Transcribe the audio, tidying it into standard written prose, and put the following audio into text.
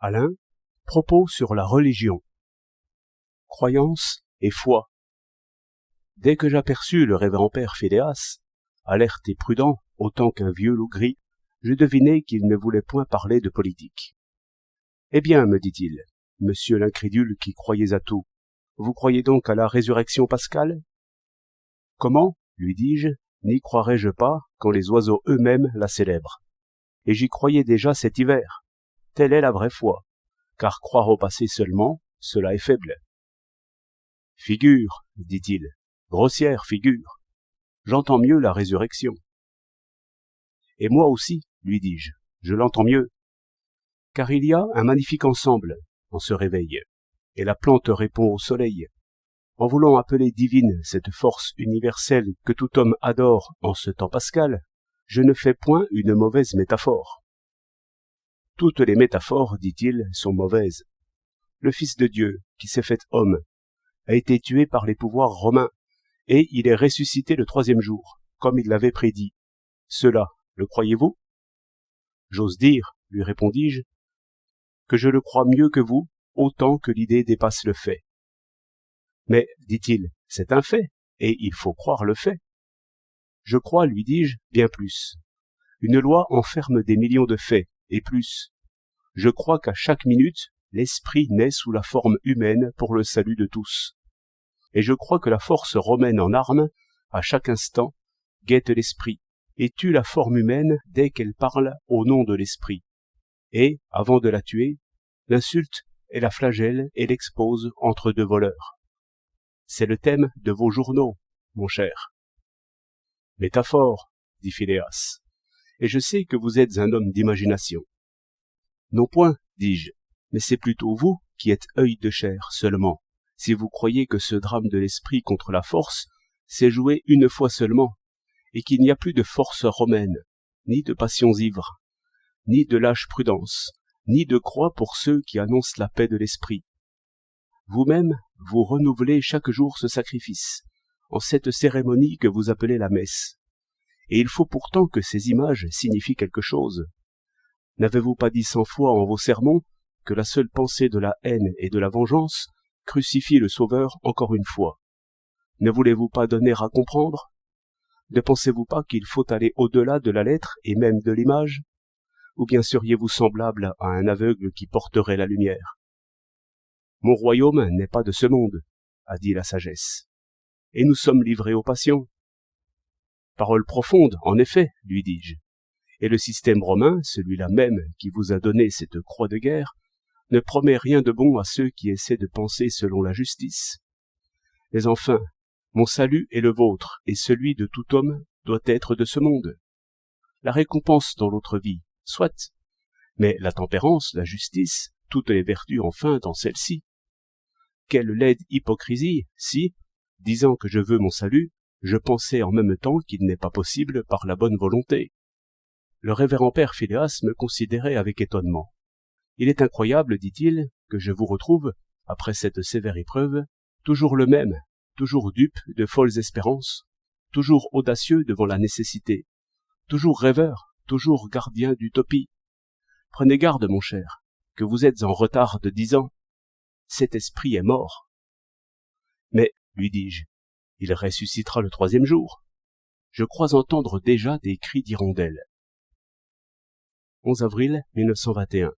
Alain, propos sur la religion. Croyance et foi. Dès que j'aperçus le révérend père Philéas, alerte et prudent autant qu'un vieux loup gris, je devinai qu'il ne voulait point parler de politique. « Eh bien, me dit-il, monsieur l'incrédule qui croyez à tout, vous croyez donc à la résurrection pascale ?»« Comment, lui dis-je, n'y croirais-je pas quand les oiseaux eux-mêmes la célèbrent? Et j'y croyais déjà cet hiver. Telle est la vraie foi, car croire au passé seulement, cela est faible. »« Figure, dit-il, grossière figure. J'entends mieux la résurrection. »« Et moi aussi, lui dis-je, je l'entends mieux. Car il y a un magnifique ensemble en ce réveil, et la plante répond au soleil. En voulant appeler divine cette force universelle que tout homme adore en ce temps pascal, je ne fais point une mauvaise métaphore. Toutes les métaphores, dit-il, sont mauvaises. Le Fils de Dieu, qui s'est fait homme, a été tué par les pouvoirs romains, et il est ressuscité le 3e jour, comme il l'avait prédit. Cela, le croyez-vous? J'ose dire, lui répondis-je, que je le crois mieux que vous, autant que l'idée dépasse le fait. Mais, dit-il, c'est un fait, et il faut croire le fait. Je crois, lui dis-je, bien plus. Une loi enferme des millions de faits, et plus. Je crois qu'à chaque minute, l'esprit naît sous la forme humaine pour le salut de tous. Et je crois que la force romaine en armes, à chaque instant, guette l'esprit, et tue la forme humaine dès qu'elle parle au nom de l'esprit. Et, avant de la tuer, l'insulte et la flagelle et l'expose entre deux voleurs. C'est le thème de vos journaux, mon cher. Métaphore, dit Philéas, et je sais que vous êtes un homme d'imagination. Non point, dis-je, mais c'est plutôt vous qui êtes œil de chair seulement, si vous croyez que ce drame de l'esprit contre la force s'est joué une fois seulement, et qu'il n'y a plus de force romaine, ni de passions ivres, ni de lâche prudence, ni de croix pour ceux qui annoncent la paix de l'esprit. Vous-même, vous renouvelez chaque jour ce sacrifice, en cette cérémonie que vous appelez la messe. Et il faut pourtant que ces images signifient quelque chose. N'avez-vous pas dit 100 fois en vos sermons que la seule pensée de la haine et de la vengeance crucifie le Sauveur encore une fois? Ne voulez-vous pas donner à comprendre? Ne pensez-vous pas qu'il faut aller au-delà de la lettre et même de l'image? Ou bien seriez-vous semblable à un aveugle qui porterait la lumière? Mon royaume n'est pas de ce monde, a dit la sagesse, et nous sommes livrés aux passions. Parole profonde, en effet, lui dis-je, et le système romain, celui-là même qui vous a donné cette croix de guerre, ne promet rien de bon à ceux qui essaient de penser selon la justice. Mais enfin, mon salut est le vôtre, et celui de tout homme doit être de ce monde. La récompense dans l'autre vie, soit, mais la tempérance, la justice, toutes les vertus enfin dans celle-ci. Quelle laide hypocrisie si, disant que je veux mon salut, je pensais en même temps qu'il n'est pas possible par la bonne volonté. Le révérend père Philéas me considérait avec étonnement. Il est incroyable, dit-il, que je vous retrouve, après cette sévère épreuve, toujours le même, toujours dupe de folles espérances, toujours audacieux devant la nécessité, toujours rêveur, toujours gardien d'utopie. Prenez garde, mon cher, que vous êtes en retard de 10 ans. Cet esprit est mort. Mais, lui dis-je, il ressuscitera le 3e jour. Je crois entendre déjà des cris d'hirondelles. 11 avril 1921.